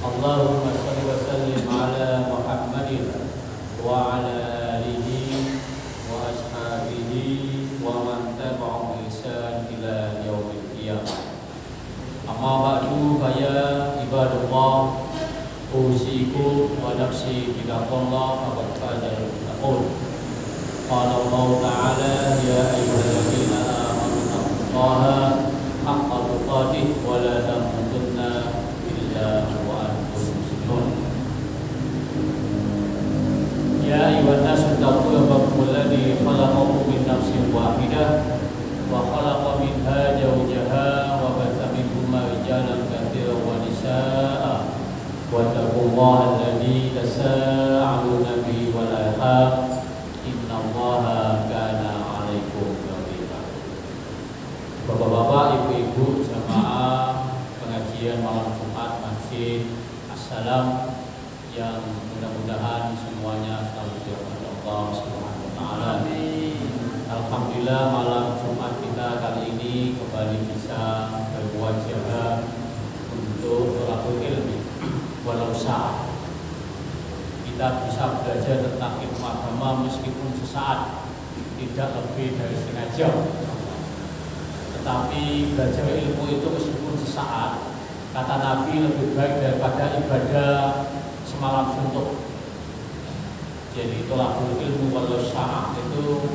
Allahumma shalli wa sallim ala Muhammadin wa ala alihi wa ashabihi wa man tabi'ahum bi ihsan ila yaumil qiyamah. Amma ba'du fa ya ibadallah, usikum wa nafsi bittaqwallah faqad fazal muttaqun. Qala Allah ta'ala ya ayyuhalladzina amanu taqullaha haqqa tuqatih wa la tamutunna illa wa antum muslimun. Ya ayyuhan nasu taqu rabbakum alladzi khalaqakum min nafsin wahidah wa khalaqa minha zawjaha wa batha minhuma rijalan katsiran wa nisaa'a wa taqullaha alladzi tasaaluna bihi wal arham innallaha kana 'alaikum raqiba. Bapak-bapak, ibu-ibu, jamaah pengajian malam Jumat Masjid Assalam yang mudah-mudahan semuanya selalu dirahmati Allah Subhanahu wa taala. Alhamdulillah, malam Jumat kita kali ini kembali bisa berwajah untuk thalabul ilmi walau sa'ah. Kita bisa belajar tentang ilmu agama meskipun sesaat, tidak lebih dari setengah jam. Tetapi belajar ilmu itu meskipun sesaat, kata Nabi, lebih baik daripada ibadah semalam suntuk. Jadi thalabul ilmu walau sa'ah itu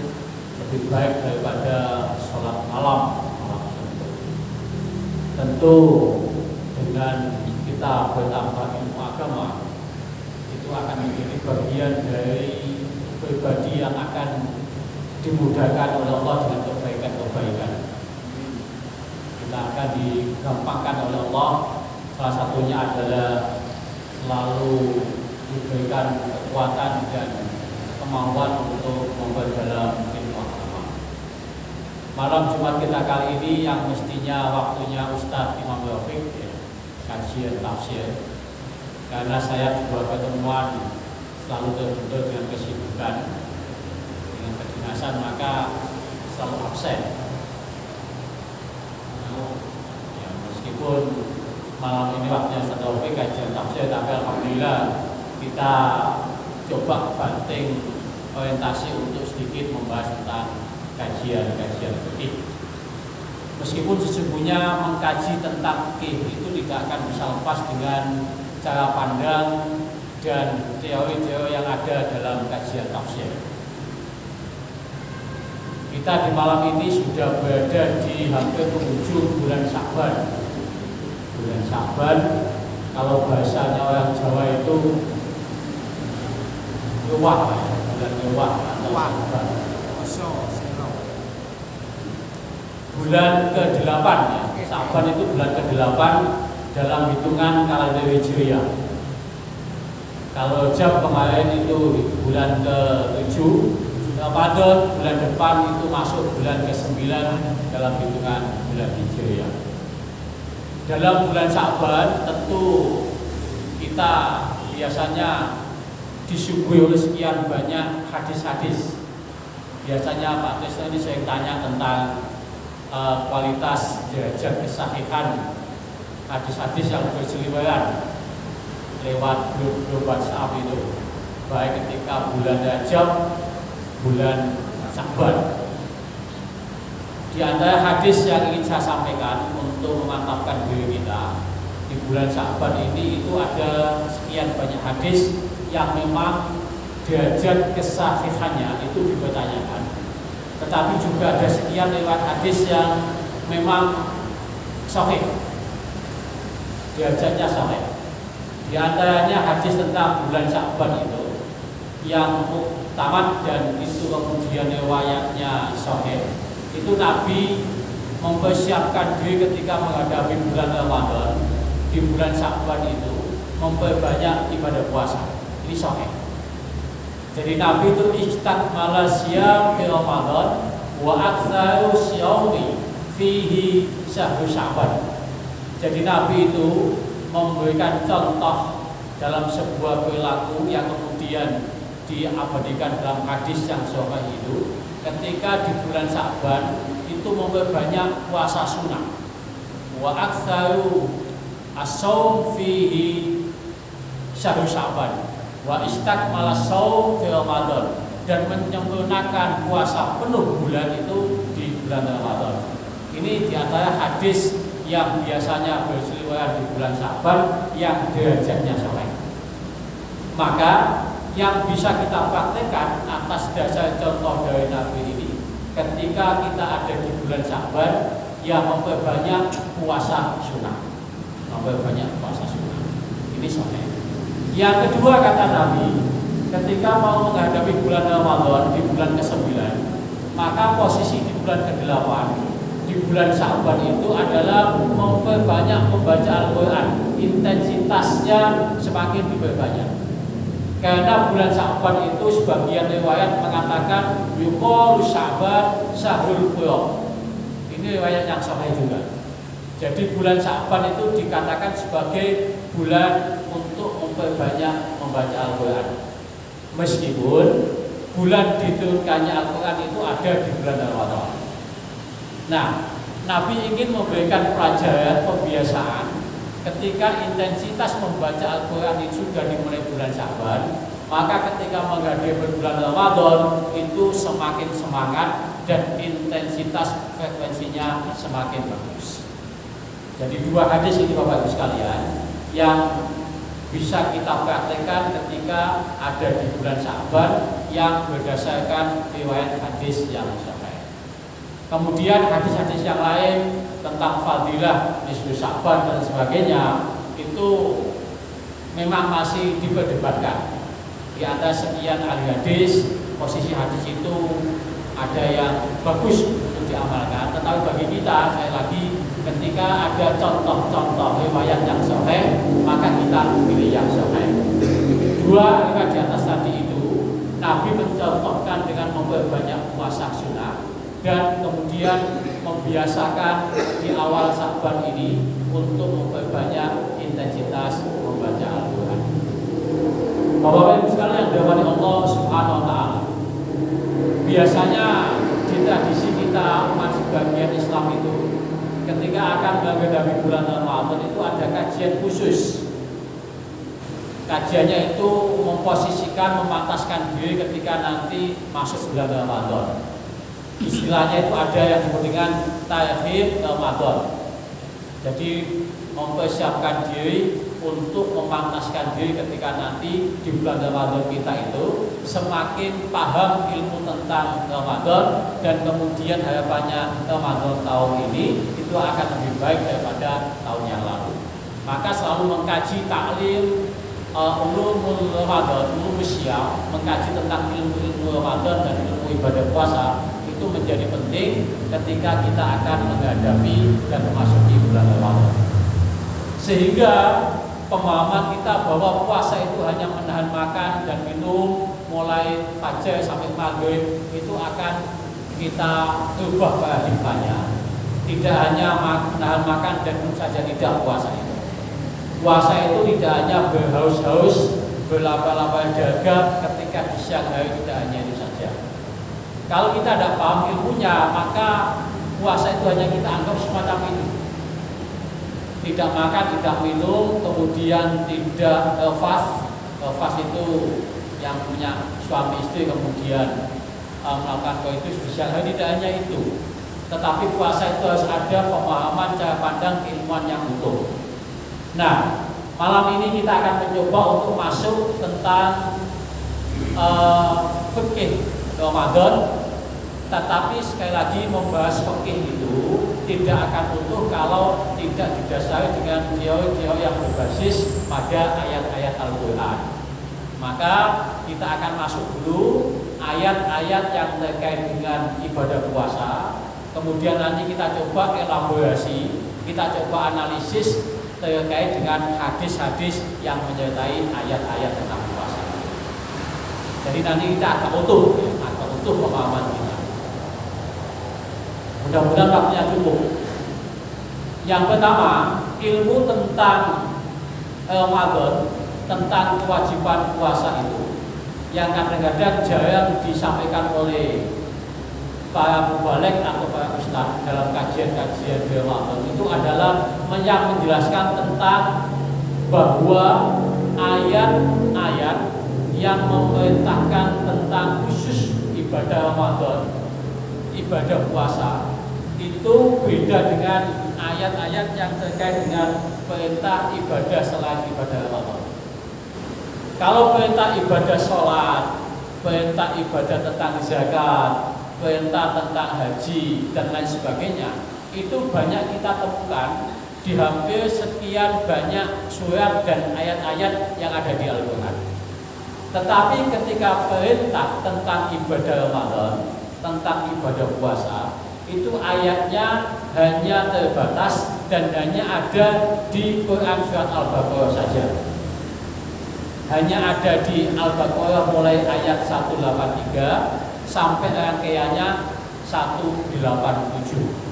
lebih baik daripada sholat malam suntuk. Tentu dengan kita bertambah ilmu agama, itu akan menjadi bagian dari pribadi yang akan dimudahkan oleh Allah dengan kebaikan-kebaikan. Kita akan digampangkan oleh Allah. Salah satunya adalah selalu diberikan kekuatan dan kemampuan untuk memperdalam ilmu agama. Malam Jumat kita kali ini yang mestinya waktunya Ustadz Imam Rafiq, kajian tafsir. Karena saya juga ketemuan selalu terbentur dengan kesibukan, dengan kedinasan, maka selalu absen. Ya, meskipun malam ini waktunya Ustaz Taufik kajian tafsir, tapi alhamdulillah kita coba banting orientasi untuk sedikit membahas tentang kajian fikih. Meskipun sesungguhnya mengkaji tentang fikih itu tidak akan bisa lepas dengan cara pandang dan teori-teori yang ada dalam kajian tafsir. Kita di malam ini sudah berada di hampir penghujung bulan Sya'ban. Bulan Sya'ban, kalau bahasanya orang Jawa itu luwah, bulan luwah atau Sya'ban. Bulan ke-8 ya. Sya'ban itu bulan ke-8 dalam hitungan kalender Hijriah. Kalau jam kemarin itu bulan ke-7, Ramadan bulan depan itu masuk bulan ke-9 dalam hitungan bulan Hijriah. Dalam bulan Sya'ban tentu kita biasanya disuguhi oleh sekian banyak hadis-hadis. Biasanya Pak Tisna ini sering tanya tentang kualitas derajat kesahihan hadis-hadis yang berseliweran lewat grup WhatsApp itu, baik ketika bulan Rajab, bulan Sya'ban. Di antara hadis yang ingin saya sampaikan untuk memantapkan diri kita di bulan Sya'ban ini, itu ada sekian banyak hadis yang memang derajat kesahihannya itu dipertanyakan, tetapi juga ada sekian lewat hadis yang memang sahih, derajatnya sahih. Di antaranya hadis tentang bulan Sya'ban itu yang muktamad dan itu kemudian riwayatnya sahih. Itu Nabi mempersiapkan diri ketika menghadapi bulan Ramadan. Di bulan Sya'ban itu memperbanyak ibadah puasa. Ini sahih. Jadi Nabi itu istakmala siyam fi Ramadan wa aktsaru syawmi fihi syahru Sya'ban. Jadi Nabi itu memberikan contoh dalam sebuah perilaku yang kemudian diabadikan dalam hadis yang sahih itu, ketika di bulan Sya'ban itu memperbanyak puasa sunnah. Wa aktsaru as-shaum fihi syahrul Sya'ban wa istakmala shaum fi Ramadan, dan menyempurnakan puasa penuh bulan itu di bulan Ramadan. Ini diantara hadis yang biasanya berseliweran di bulan Sya'ban yang derajatnya sahih. Maka yang bisa kita praktekkan atas dasar contoh dari Nabi ini, ketika kita ada di bulan Sya'ban, ya memperbanyak puasa sunnah, memperbanyak puasa sunnah. Ini sahih. Yang kedua kata Nabi, ketika mau menghadapi bulan Ramadan di bulan ke-9, maka posisi di bulan ke-8 di bulan Sya'ban itu adalah memperbanyak membaca Al-Quran, intensitasnya semakin diperbanyak. Karena bulan Sya'ban itu sebagian riwayat mengatakan yuqalu Sya'ban syahrul Qur'an. Ini riwayat yang sahih juga. Jadi bulan Sya'ban itu dikatakan sebagai bulan untuk memperbanyak membaca Al-Quran. Meskipun bulan diturunkannya Al-Quran itu ada di bulan Ramadan. Nah, Nabi ingin memberikan pelajaran pembiasaan ketika intensitas membaca Al-Quran itu sudah dimulai bulan Sya'ban, maka ketika menghadapi bulan Ramadan itu semakin semangat dan intensitas frekuensinya semakin bagus. Jadi dua hadis ini Bapak Ibu sekalian yang bisa kita praktekkan ketika ada di bulan Sya'ban yang berdasarkan riwayat hadis yang sahih. Kemudian hadis-hadis yang lain tentang fadilah nisfu Sya'ban dan sebagainya itu memang masih diperdebatkan. Di antara sekian ahli hadis, posisi hadis itu ada yang bagus untuk diamalkan, tetapi bagi kita sekali lagi ketika ada contoh-contoh riwayat yang sahih, maka kita pilih yang sahih. Dua riwayat di atas tadi itu Nabi mencontohkan dengan memperbanyak puasa sunnah dan kemudian membiasakan di awal Sya'ban ini untuk memperbanyak intensitas membaca Al-Quran. Bapak-bapak Ibu sekalian yang dirahmati Allah Subhanahu wa taala. Biasanya di tradisi kita umat sebagian Islam itu ketika akan menghadapi bulan Ramadan itu ada kajian khusus. Kajiannya itu memposisikan, memantaskan diri ketika nanti masuk bulan Ramadan. Istilahnya itu ada yang disebut dengan takhir Ramadan. Jadi mempersiapkan diri untuk memantaskan diri ketika nanti di bulan Ramadan kita itu semakin paham ilmu tentang Ramadan, dan kemudian harapannya Ramadan tahun ini itu akan lebih baik daripada tahun yang lalu. Maka selalu mengkaji taklim ulumul Ramadan, ulum syiyam, mengkaji tentang ilmu-ilmu Ramadan dan ilmu ibadah puasa itu menjadi penting ketika kita akan menghadapi dan memasuki bulan Ramadan. Sehingga pemahaman kita bahwa puasa itu hanya menahan makan dan minum mulai fajar sampai maghrib itu akan kita ubah paradigmanya. Tidak hanya menahan makan dan minum saja tidak puasa itu. Puasa itu tidak hanya berhaus-haus, berlapar-lapar dahaga ketika di siang hari, tidak hanya itu saja. Kalau kita tidak paham ilmunya, maka puasa itu hanya kita anggap semacam itu. Tidak makan, tidak minum, kemudian tidak fast. Fast itu yang punya suami istri kemudian melakukan koitus di siang hari, tidak hanya itu. Tetapi puasa itu harus ada pemahaman cara pandang keilmuan yang utuh. Nah, malam ini kita akan mencoba untuk masuk tentang fikih Ramadan. Tetapi sekali lagi membahas fikih itu tidak akan utuh kalau tidak didasari dengan teori-teori yang berbasis pada ayat-ayat Al-Quran. Maka kita akan masuk dulu ayat-ayat yang terkait dengan ibadah puasa. Kemudian nanti kita coba elaborasi, kita coba analisis terkait dengan hadis-hadis yang menyertai ayat-ayat tentang puasa. Jadi nanti kita akan utuh pemahaman kita. Mudah-mudahan waktunya cukup. Yang pertama, ilmu tentang Ramadan, tentang kewajiban puasa itu yang kadang-kadang jarang disampaikan oleh para mubaligh atau para ustaz dalam kajian-kajian Ramadan itu adalah yang menjelaskan tentang bahwa ayat-ayat yang memerintahkan tentang khusus ibadah Ramadan, ibadah puasa, itu beda dengan ayat-ayat yang terkait dengan perintah ibadah selain ibadah Ramadan. Kalau perintah ibadah sholat, perintah ibadah tentang zakat, perintah tentang haji dan lain sebagainya, itu banyak kita temukan di hampir sekian banyak surat dan ayat-ayat yang ada di Al-Quran. Tetapi ketika perintah tentang ibadah Ramadan, tentang ibadah puasa, itu ayatnya hanya terbatas dan hanya ada di Quran surat Al-Baqarah saja. Hanya ada di Al-Baqarah mulai ayat 183 sampai rangkaiannya 187.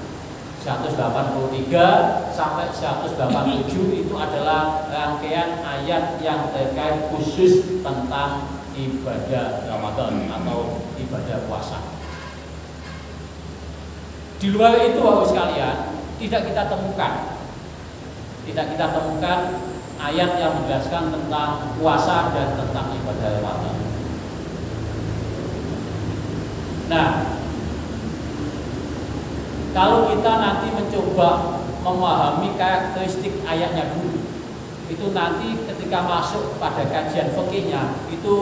183 sampai 187 itu adalah rangkaian ayat yang terkait khusus tentang ibadah Ramadan atau ibadah puasa. Di luar itu Bapak sekalian, tidak kita temukan ayat yang menjelaskan tentang puasa dan tentang ibadah Ramadan. Nah, kalau kita nanti mencoba memahami karakteristik ayatnya dulu, itu nanti ketika masuk pada kajian fikihnya itu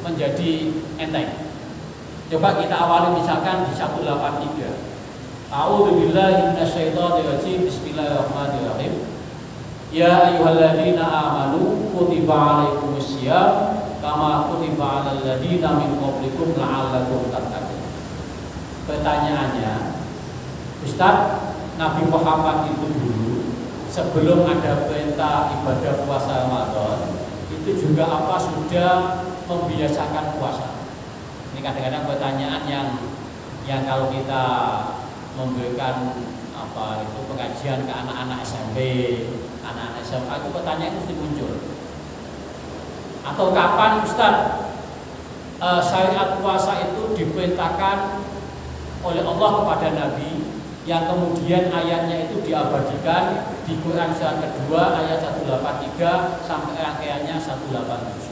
menjadi enteng. Coba kita awali misalkan di 183. A'udzubillahi minasyaitonirrajim. Bismillahirrahmanirrahim. Ya ayyuhalladzina amanu kutiba 'alaikumussyiyam kama kutiba 'alal ladzina min qablikum la'allakum tattaqun. Pertanyaannya, Ustaz, Nabi Muhammad itu dulu sebelum ada perintah ibadah puasa Ramadan itu juga apa sudah membiasakan puasa? Ini kadang-kadang pertanyaan yang kalau kita memberikan pengajian ke anak-anak SMP, anak-anak SMA itu pertanyaan itu mesti muncul. Atau kapan Ustaz syariat puasa itu diperintahkan oleh Allah kepada Nabi, yang kemudian ayatnya itu diabadikan di Quran surat kedua ayat 183 sampai rangkaiannya 187.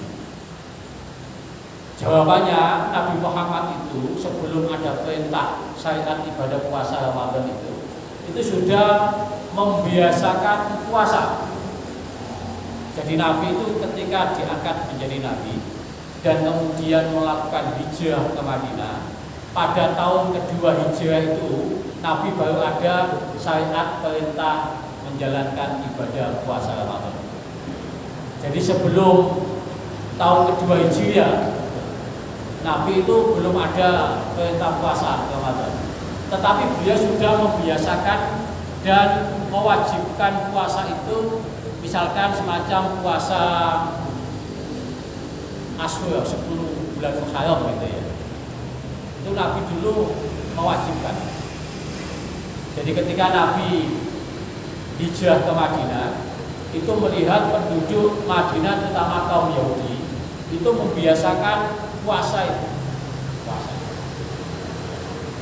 Jawabannya, Nabi Muhammad itu sebelum ada perintah syariat ibadah puasa Ramadan itu sudah membiasakan puasa. Jadi Nabi itu ketika diangkat menjadi Nabi dan kemudian melakukan hijrah ke Madinah, pada tahun kedua hijrah itu Nabi baru ada syariat perintah menjalankan ibadah puasa Ramadan. Jadi sebelum tahun kedua hijriah, Nabi itu belum ada perintah puasa Ramadan. Tetapi beliau sudah membiasakan dan mewajibkan puasa itu, misalkan semacam puasa Asyura 10 bulan Muharram gitu ya. Itu Nabi dulu mewajibkan. Jadi ketika Nabi hijrah ke Madinah, itu melihat penduduk Madinah terutama kaum Yahudi itu membiasakan puasa itu.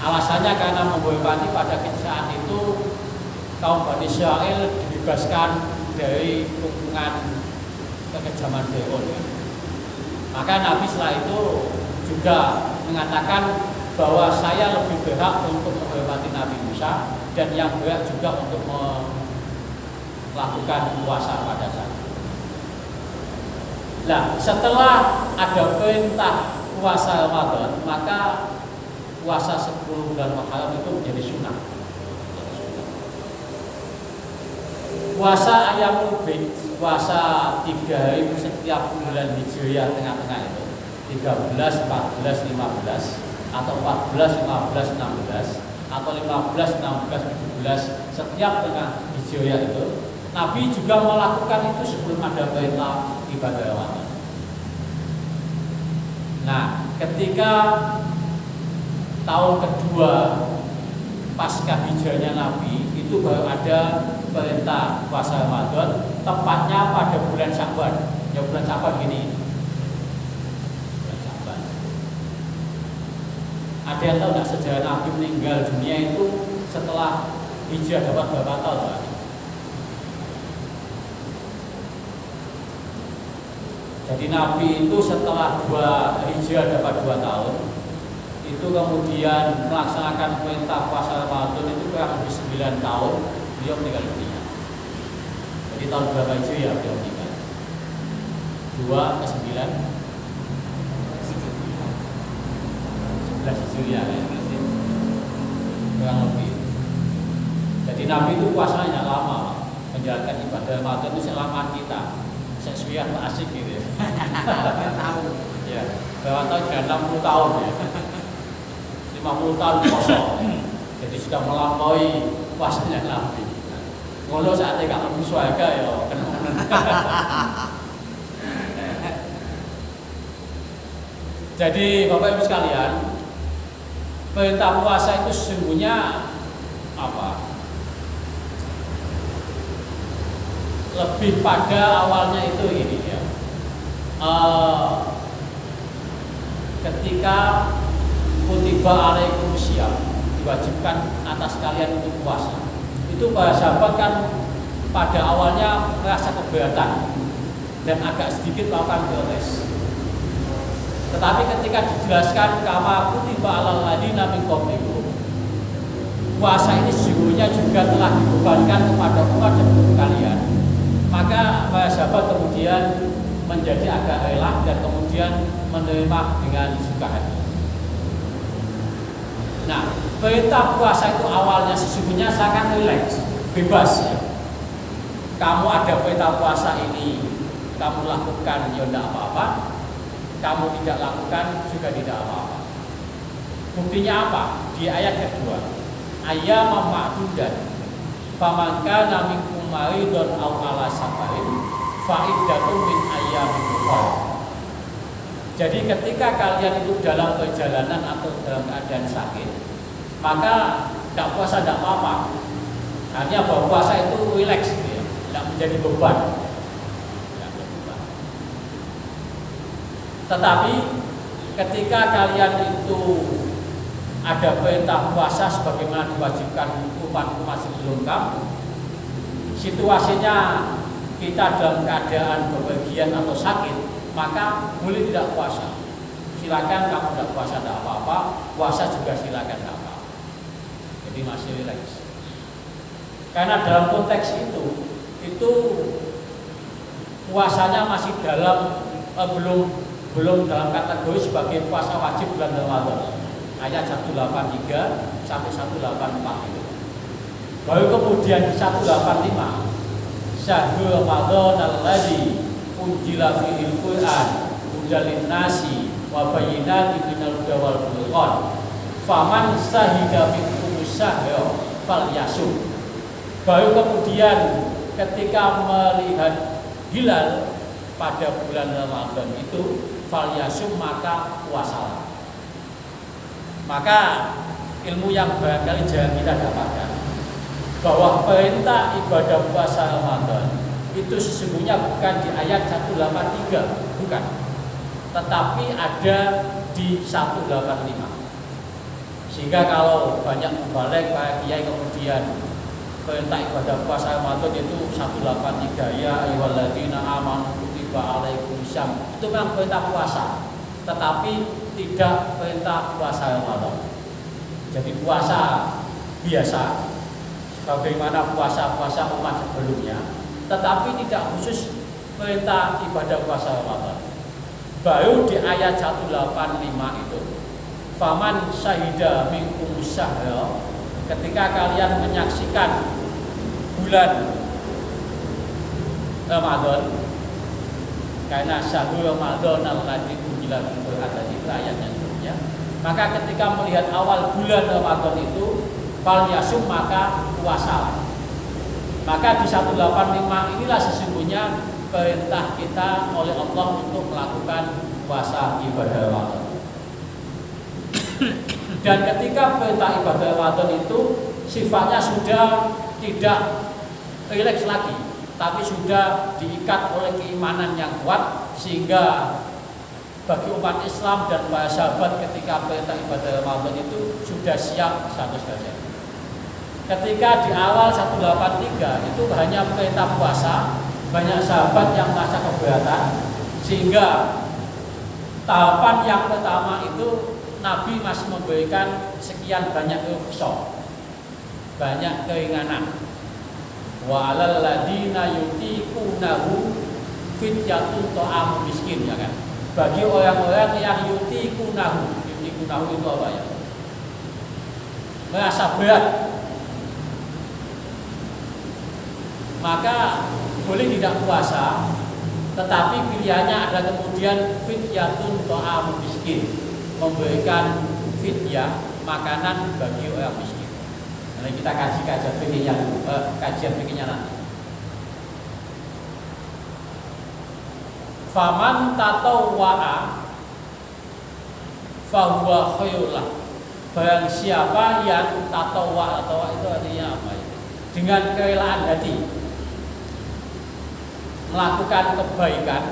Alasannya karena menghormati pada saat itu kaum Bani Israil dibebaskan dari hukuman kekejaman Firaun. Maka Nabi setelah itu juga mengatakan bahwa saya lebih berhak untuk menghormati Nabi Musa dan yang berhak juga untuk melakukan puasa pada saat itu. Nah, setelah ada perintah puasa Ramadan, maka puasa 10 bulan Muharram itu menjadi sunnah. Puasa Ayyamul Bid, puasa 3 hari setiap bulan Hijriah tengah-tengah itu 13, 14, 15 atau 14, 15, 16 atau 15, 16, 17 setiap tengah Hijriah itu Nabi juga melakukan itu sebelum ada perintah ibadah Ramadan. Nah, ketika tahun kedua pasca hijrahnya Nabi itu baru ada perintah puasa Ramadan, tepatnya pada bulan Sya'ban. Ya bulan Sya'ban gini. Bulan Sya'ban. Ada yang tahu nggak sejarah Nabi meninggal dunia itu setelah hijrah dapat berapa tahun, Pak? Jadi Nabi itu setelah hijrah dapat 2 tahun, itu kemudian melaksanakan perintah puasa Ramadan itu kurang lebih 9 tahun beliau meninggal dunia. Jadi tahun berapa hijriah beliau meninggal? 2 ke 9 11 hijriah ya, kurang lebih. Jadi Nabi itu puasanya lama, menjalankan ibadah Ramadan itu selama kita. Sesuai asik gitu ya. Tahun. Ya, berapa tahun? 60 tahun ya. 50 tahun kosong. Jadi sudah melampaui puasanya Nabi. Kalau saatnya kalau musyawarah ya kena. Jadi Bapak Ibu sekalian, perintah puasa itu sesungguhnya apa? Lebih pada awalnya itu ini ya. Ketika kutiba alaikum syiyam, diwajibkan atas kalian untuk puasa. Itu para sahabat kan pada awalnya merasa keberatan dan agak sedikit melakukan protes. Tetapi ketika dijelaskan kama kutiba alal ladina min qablikum, puasa ini sesungguhnya juga telah dibebankan kepada umat sebelum kalian. Maka para sahabat kemudian menjadi agak rela dan kemudian menerima dengan suka hati. Nah, perintah puasa itu awalnya sesungguhnya sangat rileks, bebas ya. Kamu ada perintah puasa ini, kamu lakukan ya tidak apa-apa. Kamu tidak lakukan juga tidak apa-apa. Buktinya apa? Di ayat kedua, ayyaman ma'dudat, faman kana minkum maridun aw ala safarin fa iddatun min ayyamin ukhra. Jadi ketika kalian itu dalam perjalanan atau dalam keadaan sakit, maka tidak puasa tidak apa-apa. Artinya bahwa puasa itu rileks, ya, tidak menjadi beban. Tetapi ketika kalian itu ada perintah puasa sebagaimana diwajibkan umat-umat sebelum kamu, situasinya kita dalam keadaan bepergian atau sakit, maka boleh tidak puasa. Silakan kamu tidak puasa tidak apa-apa, puasa juga silakan tidak apa-apa. Jadi masih rileks. Karena dalam konteks itu puasanya masih dalam belum dalam kategori sebagai puasa wajib bulan Ramadan. Ayat 183 sampai 184 itu. Baru kemudian di 185 Syahrul Ramadan alladzi unzila fihil Qur'an hudan lin-nasi wa bayyinatin minal huda wal furqan. Faman syahida minkum syahra falyasum. Baru kemudian ketika melihat hilal pada bulan Ramadan itu falyasum, maka puasalah. Maka ilmu yang barangkali jarang kita dapatkan, bahwa perintah ibadah puasa Ramadan itu sesungguhnya bukan di ayat 183, bukan, tetapi ada di 185. Sehingga kalau banyak balik para kiai kemudian perintah ibadah puasa Ramadan itu 183, ya ayyuhalladzina amanu kutiba alaikumusiyam, itu memang perintah puasa, tetapi tidak perintah puasa Ramadan. Jadi puasa biasa bagaimana puasa-puasa umat sebelumnya, tetapi tidak khusus perintah ibadah puasa Ramadan. Baru di ayat 185 itu, faman syahida minkum syahra, ketika kalian menyaksikan bulan Ramadan, karena syahrul Ramadan alladzi unzila fil Qur'an, itu ayatnya sebelumnya. Maka ketika melihat awal bulan Ramadan itu falyasum, maka puasa. Maka di 185 inilah sesungguhnya perintah kita oleh Allah untuk melakukan puasa ibadah Ramadan. Dan ketika perintah ibadah Ramadan itu sifatnya sudah tidak rileks lagi, tapi sudah diikat oleh keimanan yang kuat, sehingga bagi umat Islam dan para sahabat ketika perintah ibadah Ramadan itu sudah siap 100%. Ketika di awal 183 itu hanya perintah puasa, banyak sahabat yang merasa keberatan, Sehingga tahapan yang pertama itu Nabi masih memberikan sekian banyak rukhsah, banyak keringanan. Wa 'alal ladina yutiqunahu fidyatun ta'am miskin, ya kan? Bagi orang-orang yang yutiqunahu itu apa ya? Merasa berat, maka boleh tidak puasa, tetapi pilihannya ada kemudian fidyatun ta'am miskin, memberikan fidyah makanan bagi orang miskin. Nah, kita kaji kajian fikihnya nanti. Faman tatawwa'a fahuwa khairullah. Barang siapa yang tatawwa, itu artinya apa ya? Dengan kerelaan hati melakukan kebaikan.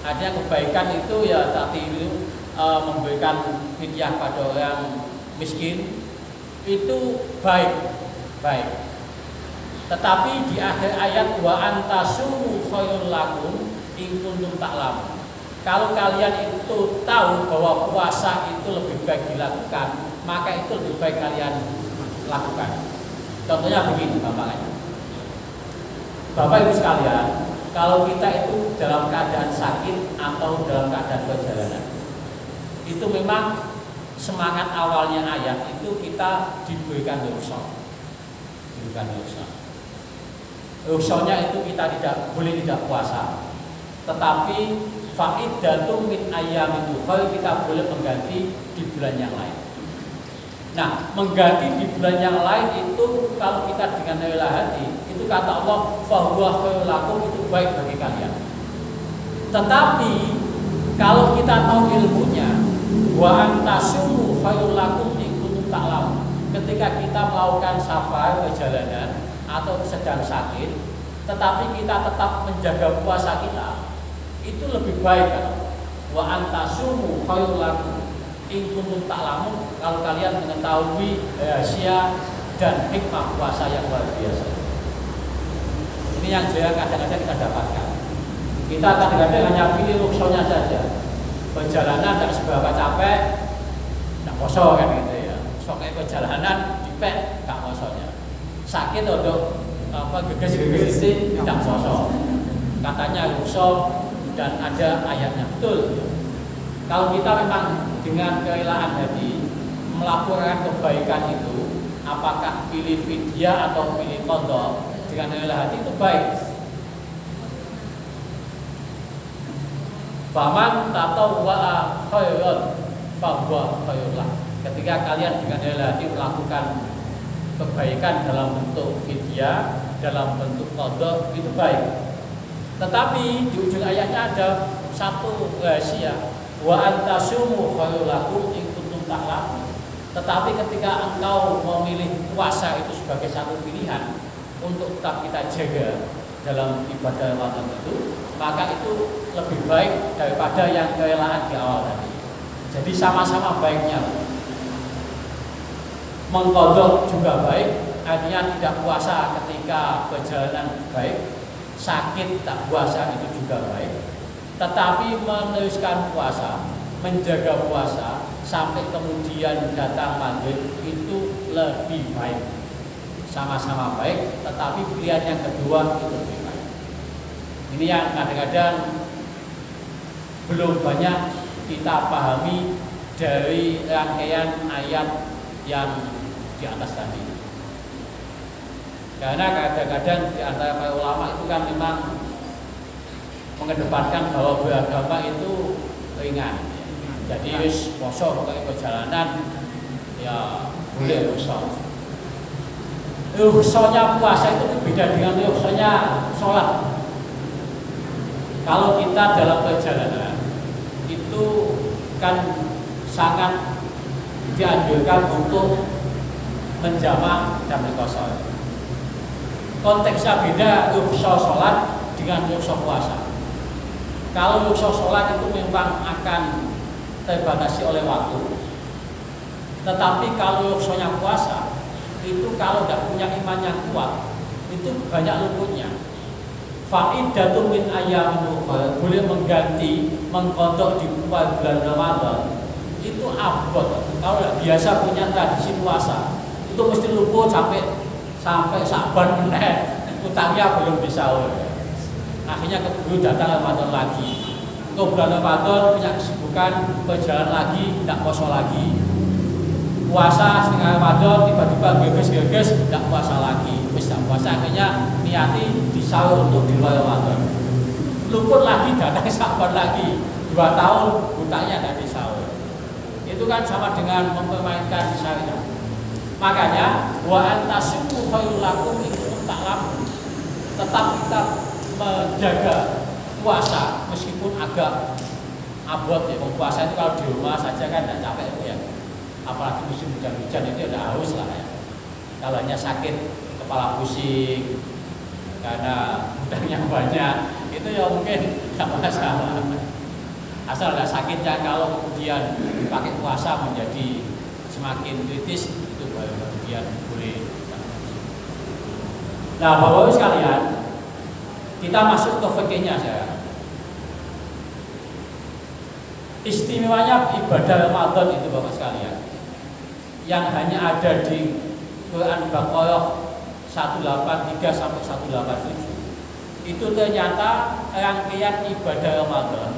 Artinya kebaikan itu ya tadi itu memberikan fidyah pada orang miskin itu baik. Tetapi di akhir ayat wa antasumu khairul lakum in kuntum ta'lamun. Kalau kalian itu tahu bahwa puasa itu lebih baik dilakukan, maka itu lebih baik kalian lakukan. Contohnya begini, Bapak Ibu sekalian, kalau kita itu dalam keadaan sakit atau dalam keadaan perjalanan, itu memang semangat awalnya ayat itu kita diberikan rukhsah. Rukhsahnya itu kita boleh tidak puasa, tetapi fa'iddatun min ayyamin ukhra, kita boleh mengganti di bulan yang lain. Nah, mengganti di bulan yang lain itu kalau kita dengan rela hati, itu kata Allah fahuwa khairul lakum, itu baik bagi kalian. Tetapi kalau kita tahu ilmunya, wa antasumu khairul lakum in kuntum ta'lamun, ketika kita melakukan safar perjalanan atau sedang sakit, tetapi kita tetap menjaga puasa kita, itu lebih baik kan? Wa antasumu khairul lakum in kuntum ta'lamun, kalau kalian mengetahui rahasia dan hikmah puasa yang luar biasa. Ini yang kadang-kadang kita dapatkan. Kita kadang-kadang hanya pilih rukhsahnya saja. Perjalanan tidak seberapa capek, tidak poso kan gitu ya. Soalnya perjalanan dipek, tidak posonya. Sakit untuk geges tidak poso. Katanya rukhsah dan ada ayatnya, betul. Kalau kita memang dengan kerelaan hati melakukan kebaikan itu, apakah pilih fidyah atau pilih qadha, dengan rela hati itu baik. Faman tatawwa'a khairan fahuwa khairullah. Ketika kalian dengan rela hati melakukan kebaikan dalam bentuk fidyah, dalam bentuk qadha, itu baik. Tetapi di ujung ayatnya ada satu rahasia, wa antasumu khairul lakum in kuntum ta'lamun. Tetapi ketika engkau memilih puasa itu sebagai satu pilihan untuk tetap kita jaga dalam ibadah Ramadan itu, maka itu lebih baik daripada yang kerelaan di awal tadi. Jadi sama-sama baiknya. Mengqadha juga baik, artinya tidak puasa ketika perjalanan baik, sakit tak puasa itu juga baik. Tetapi meneruskan puasa, menjaga puasa sampai kemudian datang maghrib itu lebih baik. Sama-sama baik, tetapi pilihan yang kedua itu lebih baik. Ini yang kadang-kadang belum banyak kita pahami dari rangkaian ayat yang di atas tadi. Karena kadang-kadang di antara para ulama itu kan memang mengedepankan bahwa beragama itu ringan. Jadi wis poso pakai perjalanan ya boleh rukhsah. Rukhsahnya puasa itu berbeda dengan rukhsahnya sholat. Kalau kita dalam perjalanan itu kan sangat dianjurkan untuk menjamak dan berkosor. Konteksnya beda rukhsah sholat dengan rukhsah puasa. Kalau rukhsah sholat itu memang akan terbatasi oleh waktu. Tetapi kalau rukhsahnya puasa, itu kalau tidak punya iman yang kuat, itu banyak luputnya. Fa'idatun min ayyamin ukhra, boleh mengkodok di bulan Ramadan itu abot. Kalau tidak biasa punya tradisi puasa, itu mesti lupa sampai Sa'ban meneh, utangnya belum bisa. Akhirnya keburu datang Ramadan lagi. Untuk bulan Ramadan punya kesibukan, berjalan lagi, tidak puasa lagi. Puasa setengah Ramadan tiba-tiba geges tidak puasa lagi. Bisa puasa akhirnya niati disahur untuk di luar Ramadan. Luput lagi datang Sa'ban lagi. 2 tahun utangnya tidak disahur. Itu kan sama dengan mempermainkan syariat. Makanya wa antasuku khairul lakum itu ta'lam. Tetap kita menjaga puasa meskipun agak abot ya. Puasa itu kalau di rumah saja kan tidak capek ya. Apalagi musim hujan-hujan itu udah haus lah ya. Kalau hanya sakit kepala pusing karena hutangnya banyak, itu ya mungkin tidak masalah. Asal ada sakitnya, kalau kemudian dipakai puasa menjadi semakin kritis, itu baru kemudian boleh. Nah, Bapak-Ibu sekalian, kita masuk ke fikihnya saya. Istimewanya ibadah Ramadan itu Bapak sekalian, yang hanya ada di Quran Baqarah 183 sampai 187, itu ternyata rangkaian ibadah Ramadan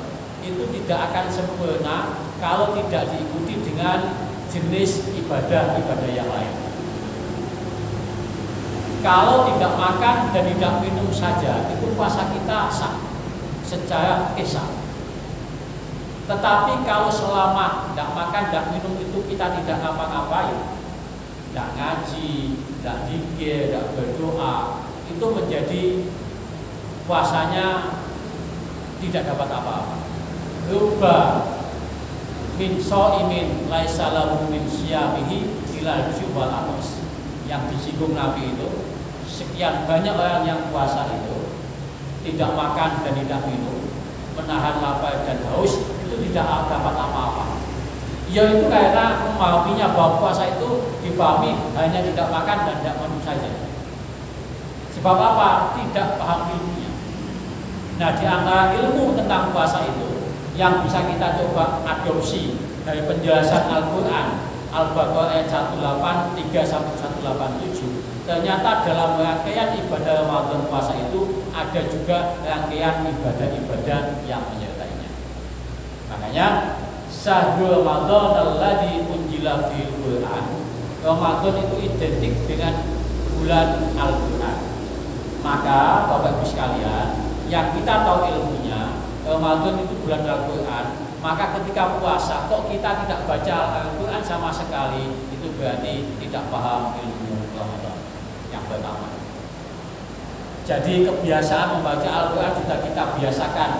itu tidak akan sempurna kalau tidak diikuti dengan jenis ibadah-ibadah yang lain. Kalau tidak makan dan tidak minum saja, itu puasa kita sah secara kisah. Tetapi kalau selama tidak makan, tidak minum itu kita tidak ngapa-ngapain, tidak ngaji, tidak zikir, tidak berdoa, itu menjadi puasanya tidak dapat apa-apa. Rubba min sha'imin laisa lahu min siyamihi ila jubal amas. Yang disinggung Nabi itu, sekian banyak orang yang puasa itu tidak makan dan tidak minum, menahan lapar dan haus, itu tidak dapat apa-apa. Ya itu karena memahaminya bahwa puasa itu dipahami hanya tidak makan dan tidak minum saja. Sebab apa? Tidak paham ilmunya. Nah, di antara ilmu tentang puasa itu yang bisa kita coba adopsi dari penjelasan Al-Quran Al-Baqarah ayat 183 sampai 187, ternyata dalam rangkaian ibadah Ramadan puasa itu ada juga rangkaian ibadah-ibadah yang menyertainya. Makanya syahrul Ramadan alladzi unzila fil Qur'an, Ramadan itu identik dengan bulan Al-Quran. Maka Bapak Ibu sekalian, yang kita tahu ilmunya Ramadan itu bulan Al-Quran, maka ketika puasa kok kita tidak baca Al-Quran sama sekali, itu berarti tidak paham ilmu Ramadan yang pertama. Jadi kebiasaan membaca Al-Quran sudah kita biasakan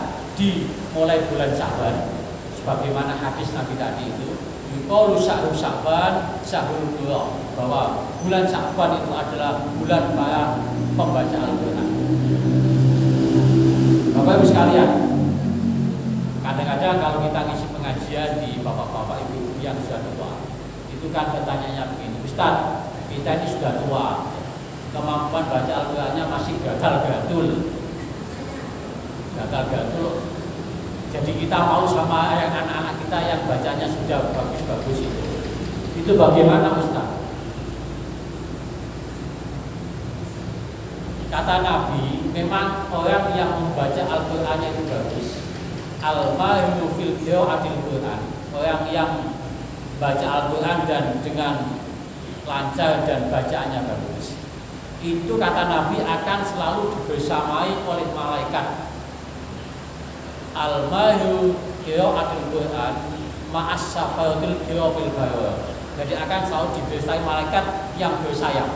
di mulai bulan Sa'ban, sebagaimana hadis Nabi tadi itu, yuqalu syahrul Sa'ban syahrul Qur'an, bahwa bulan Sa'ban itu adalah bulan para pembaca Al-Quran. Bapak Ibu sekalian, kadang-kadang kalau kita ngisi pengajian di bapak-bapak ibu yang sudah tua, itu kan pertanyaannya begini, Ustaz, kita ini sudah tua, kemampuan baca Al-Qurannya masih gatal-gatul. Jadi kita mau sama yang anak-anak kita yang bacanya sudah bagus-bagus itu bagaimana Ustaz? Kata Nabi, memang orang yang membaca Al-Qurannya itu bagus. Al-mahiru fil qira'atil Qur'an, orang yang baca Al-Quran dan dengan lancar dan bacaannya bagus, itu kata Nabi akan selalu dibersamai oleh malaikat. Al-mahiru qira'atil Qur'an ma'as safaril qira'il baror, jadi akan selalu dibersamai malaikat yang bersayap.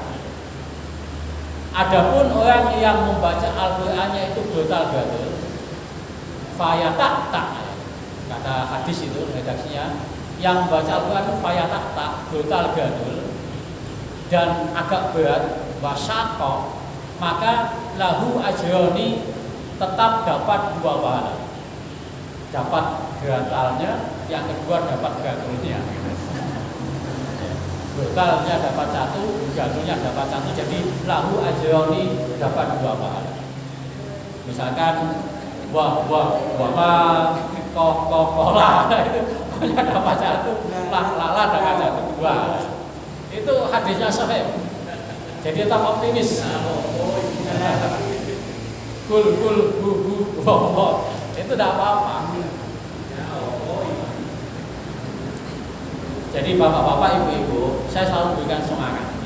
Adapun orang yang membaca Al-Qur'annya itu gatal-gatal, fayatak, kata hadis itu redaksinya, yang membaca Al-Quran itu fayatak, gatal-gatal dan agak berat, wasaqo, maka lahu ajroni, tetap dapat 2 pahala. Dapat gatalnya, yang kedua dapat gatalnya. Gatalnya dapat 1, gatalnya dapat 1, jadi lahu ajroni dapat 2 pahala. Misalkan wa kola itu pokoknya ada baca itu lala ada baca itu dua. Itu hadisnya sahih. Jadi tetap optimis. Kul itu tidak apa-apa. Jadi bapak-bapak, ibu-ibu, saya selalu berikan semangat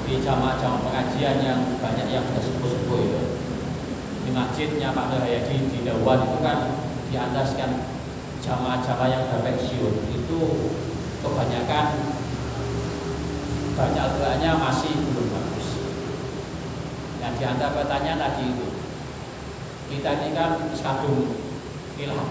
di jamaah-jamaah pengajian yang banyak yang sudah sepuh-sepuh itu. Di masjidnya Pak Nur Hayadi di Dawan itu kan diandaskan jamaah-jamaah yang sudah pensiun itu kebanyakan baca Al-Qur'annya masih belum bagus. Yang diantara pertanyaan tadi itu, kita ini kan kadung hilang,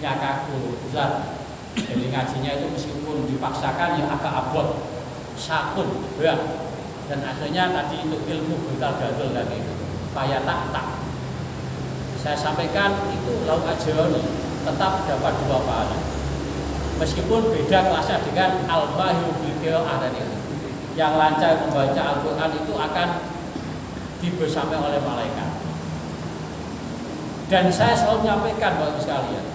kaku, Ustaz. Jadi ngajinya itu meskipun dipaksakan ya agak abot, sakun, berat. Dan akhirnya tadi itu ilmu betul-betul tadi itu, tak. Saya sampaikan itu lauk ajroni tetap dapat 2 pahala. Meskipun beda kelasnya dengan al-mahir bil qiraah tadi. Yang lancar membaca Al-Qur'an itu akan dibersamai oleh malaikat. Dan saya selalu menyampaikan Bapak sekalian,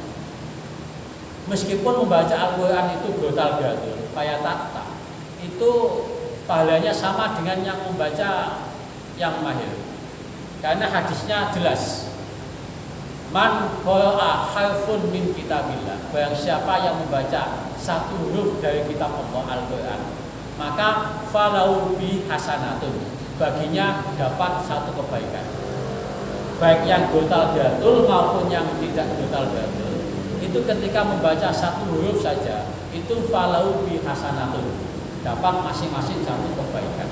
meskipun membaca Al-Qur'an itu gotal-gatul, tak, itu pahalanya sama dengan yang membaca yang mahir. Karena hadisnya jelas. Man qara'a harfun min kitabillah, barang siapa yang membaca satu huruf dari kitab Allah Al-Qur'an, maka falau bi hasanatun, baginya dapat satu kebaikan. Baik yang gotal-gatul maupun yang tidak gotal-gatul, itu ketika membaca satu huruf saja, itu falau bi hasanatun, dapat masing-masing satu kebaikan.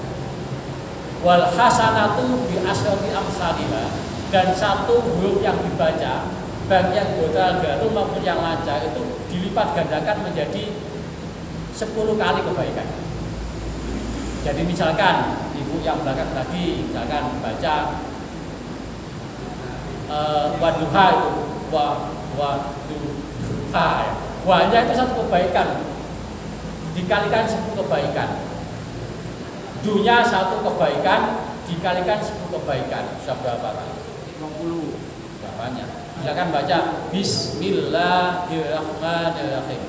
Wal hasanatu bi asyrati amsalihha, dan satu huruf yang dibaca baik yang gotal-gatul maupun yang lancar itu dilipat gandakan menjadi 10 kali kebaikan. Jadi misalkan ibu yang belakang tadi misalkan baca waduha itu waduha, wahnya itu satu kebaikan dikalikan 10 kebaikan, dunya satu kebaikan dikalikan 10 kebaikan, bisa berapa kali? 50. Banyak. Silakan baca Bismillahirrahmanirrahim.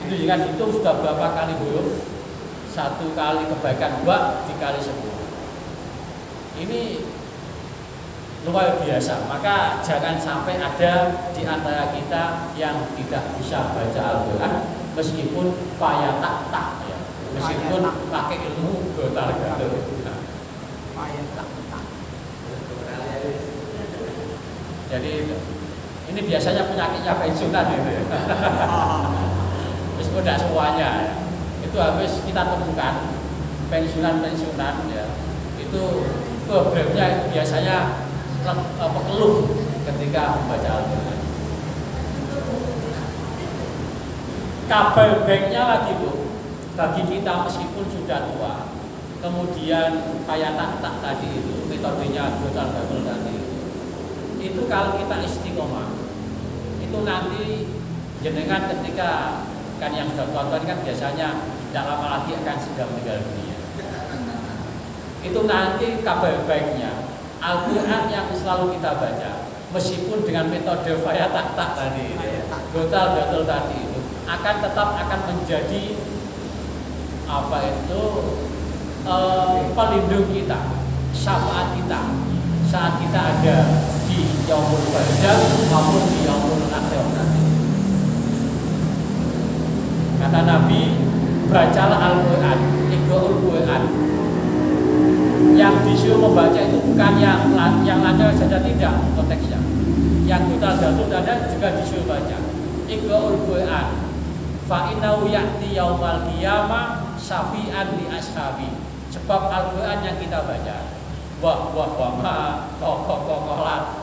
Itu jika hitung sudah berapa kali huruf? 1 kali kebaikan, 2 dikali 10. Ini luar biasa. Maka jangan sampai ada di antara kita yang tidak bisa baca Al-Qur'an meskipun tak ya. Meskipun pakai ilmu gotal-gatul. Jadi ini biasanya penyakitnya pensiunan itu ya. Meskipun tidak semuanya ya. Itu habis kita temukan pensiunan ya. Itu problemnya itu biasanya keluh ketika membaca Al-Qur'an. Kabar baiknya lagi Bu, bagi kita meskipun sudah tua, kemudian kayak tak tadi itu metodenya gotal-gatul tadi itu kalau kita istiqomah itu nanti jenengan ketika kan yang sudah tua kan biasanya tidak lama lagi akan sudah meninggal dunia. Itu nanti kabar baiknya Al-Qur'an yang selalu kita baca meskipun dengan metode tak tadi gotal-gatul tadi itu akan tetap menjadi apa itu pelindung kita, syafaat kita saat kita ada di yaumul barzakh maupun di yaumul akhir nanti. Kata Nabi, bacalah Al-Qur'an, iqra'ul Qur'an. Yang disuruh membaca itu bukan yang lancar saja, tidak konteksnya. Yang gotal-gatul ada juga disuruh baca. Iqra'ul Qur'an, fa innahu ya'ti yaumal qiyamah syafi'an li ashabi. Sebab Al-Qur'an yang kita baca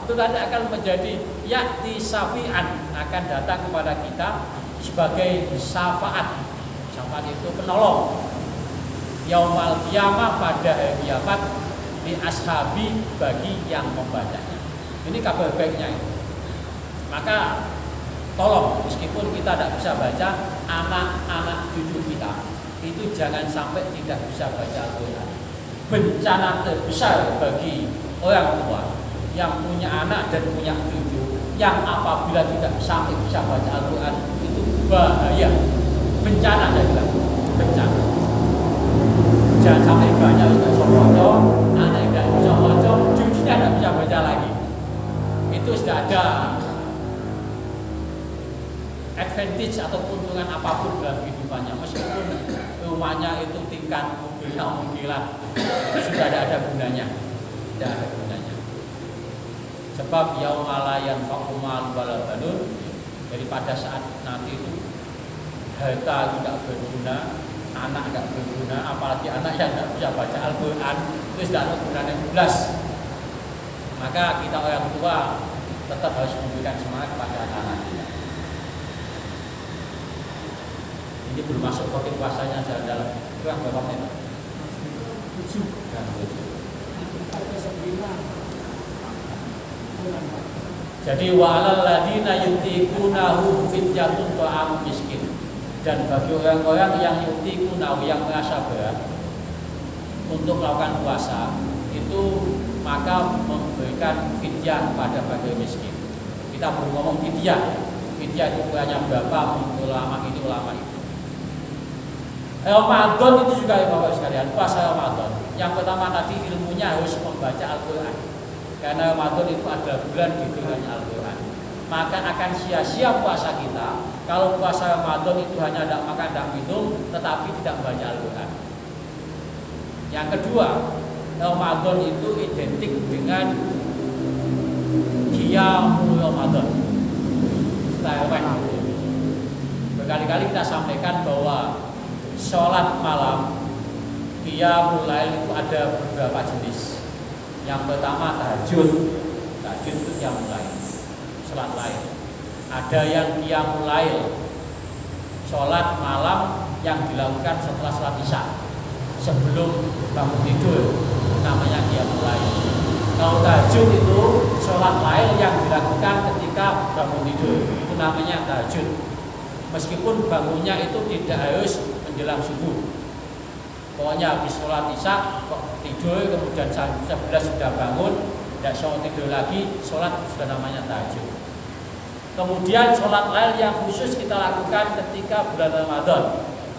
itu nanti akan menjadi yakti syafi'an, akan datang kepada kita sebagai syafaat. Syafaat itu penolong yaumal qiyamah, pada hari kiamat, li ashabi, bagi yang membacanya. Ini kabar baiknya itu. Maka tolong meskipun kita tidak bisa baca, anak-anak cucu kita itu jangan sampai tidak bisa baca Al-Qur'an. Bencana terbesar bagi orang tua yang punya anak dan punya cucu, yang apabila tidak sampai bisa baca Al-Quran itu bahaya, bencana saya bilang, bencana. Jangan sampai banyak tidak bisa baca, anak tidak bisa baca, cucunya tidak bisa baca lagi. Itu sudah ada advantage atau keuntungan apapun dalam kehidupannya, meskipun rumahnya itu tingkat mobilan sudah ada gunanya, tidak ada gunanya. Sebab yaumala yanfa'u mal wala banun, jadi pada saat nanti itu harta tidak berguna, anak tidak berguna, apalagi anak yang tidak bisa baca Al-Quran, itu sudah ada gunanya belas. Maka kita orang tua tetap harus memberikan semangat kepada anak-anak kita. Ini belum masuk topik puasanya dalam kurang berapa menit? 7. Jadi wa'alal ladina yutiqunahu fidyatun ta'am miskin. Dan bagi orang-orang yang yutiqunahu, yang merasa berat untuk melakukan puasa, itu maka memberikan fidyah pada bagi miskin. Kita belum ngomong fidyah. Fidyah itu hanya berapa, ulama ini ulama itu. Ramadan itu juga ya Bapak sekalian, puasa Ramadan. Yang pertama tadi ilmunya harus membaca Al-Quran, karena Ramadan itu adalah bulan diturunkannya Al-Quran. Maka akan sia-sia puasa kita kalau puasa Ramadan itu hanya tidak makan, tidak minum, tetapi tidak membaca Al-Quran. Yang kedua, Ramadan itu identik dengan qiyamul Ramadan. Berkali-kali kita sampaikan bahwa sholat malam qiyamul lail itu ada beberapa jenis. Yang pertama tahajud. Tahajud itu qiyamul lail, sholat lail. Ada yang qiyamul lail, sholat malam yang dilakukan setelah sholat isya, sebelum bangun tidur, namanya qiyamul lail. Kalau tahajud itu sholat lail yang dilakukan ketika bangun tidur, itu namanya tahajud. Meskipun bangunnya itu tidak harus menjelang subuh, pokoknya habis sholat isya kok tidur, kemudian jam 11 sudah bangun, tidak sholat tidur lagi, sholat sudah namanya tahajud. Kemudian sholat lail yang khusus kita lakukan ketika bulan Ramadan,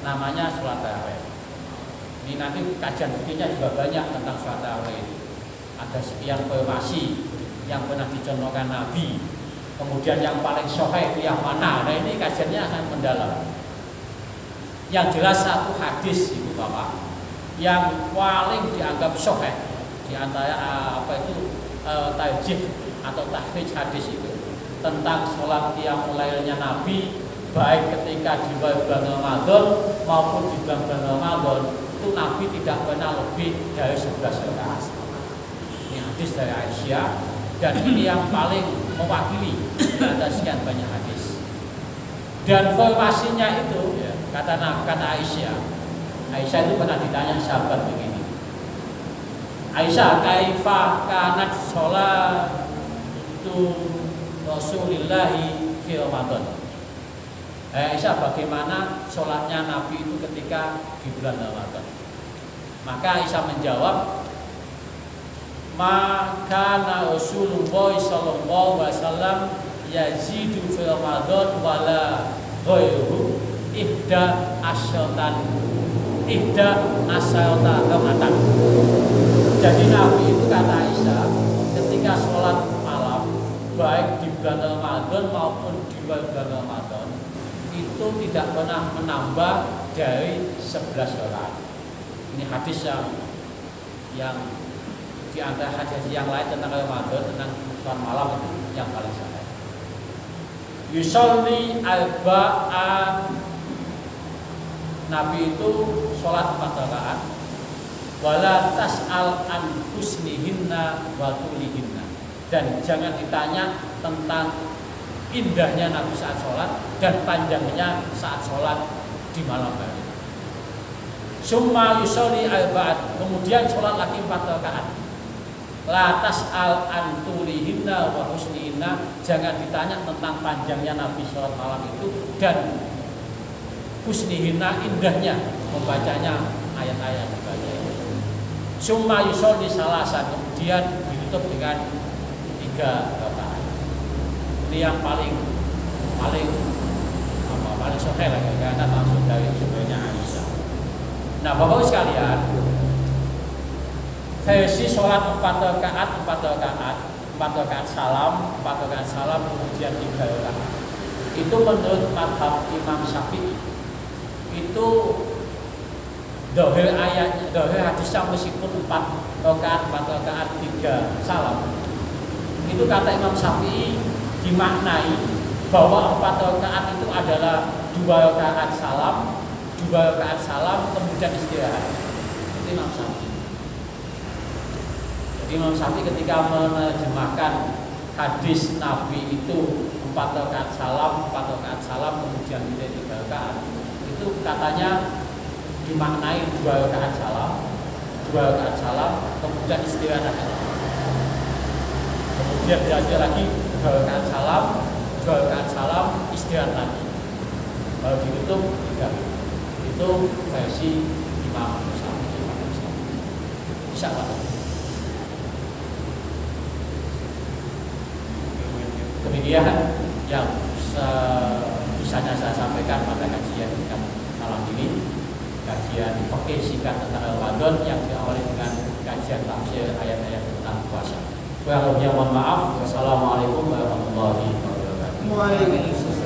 namanya sholat tarawih. Ini nanti kajian fikihnya juga banyak tentang sholat tarawih. Ada sekian formasi yang pernah dicontohkan Nabi, kemudian yang paling sahih itu yang mana. Nah ini kajiannya akan mendalam. Yang jelas satu hadis itu Bapak yang paling dianggap sahih di antara tajih atau tahrij hadis itu tentang sholat qiyamul lailnya Nabi, baik ketika di bulan Ramadan maupun di bulan Ramadan, itu Nabi tidak pernah lebih dari 11 rakaat. Ini hadis dari Aisyah, dan ini yang paling mewakili di atas sekian banyak hadis. Dan formasinya itu ya, kata Aisyah itu pernah ditanya sahabat begini, Aisyah, kaifa kanat sholatu Rasulillahi fi Ramadan. Aisyah, bagaimana sholatnya Nabi itu ketika di bulan Ramadan? Maka Aisyah menjawab, maka Rasulullah sallallahu alaihi wasallam yazidu fi Ramadan wala ghairuhu ihda asyatan Ramadan. Jadi Nabi itu kata Aisyah ketika sholat malam baik di bulan Ramadan maupun di luar bulan Ramadan itu tidak pernah menambah dari 11 rakaat. Ini hadis yang di antara hadis yang lain tentang Ramadan, tentang sholat malam itu yang paling sahih. Yusolli arba'an, Nabi itu sholat 4 rakaat. Wala tas'al an husnihinna wa tulihinna, dan jangan ditanya tentang indahnya Nabi saat sholat dan panjangnya saat sholat di malam hari. Summa yusolli arba'at, kemudian sholat lagi 4 rakaat. La tas'al an tulihinna wa husnihinna, jangan ditanya tentang panjangnya Nabi sholat malam itu dan husnihinna, indahnya membacanya ayat-ayat dibaca. Summa yusolli salasan, kemudian ditutup dengan 3 rakaat. Ini yang paling sahih lah, karena langsung dari sumbernya Aisyah. Nah, Bapak sekalian, versi sholat 4 rakaat salam, 4 rakaat salam, kemudian 3 rakaat. Itu menurut madhab Imam Syafi'i. Itu dohir hadisnya meskipun 4 rakaat 3 salam. Itu kata Imam Syafi'i dimaknai bahwa 4 rakaat itu adalah 2 rakaat salam, kemudian istirahat. Itu Imam Syafi'i. Jadi Imam Syafi'i ketika menerjemahkan hadis Nabi itu 4 rakaat salam, kemudian 3 rakaat, itu katanya dimaknai 2 rakaat salam, kemudian istirahat. Kemudian belajar lagi 2 rakaat salam, istirahat lagi. Baru ditutup 3. Itu versi Imam Syafi'i. Bisa Pak? Demikian yang bisanya saya sampaikan pada kajian kita malam ini. Kajian fikih singkat tentang Ramadan yang diawali dengan kajian tafsir ayat-ayat tentang puasa. Kurang lebihnya mohon maaf. Wassalamualaikum warahmatullahi wabarakatuh. Waalaikumsalam.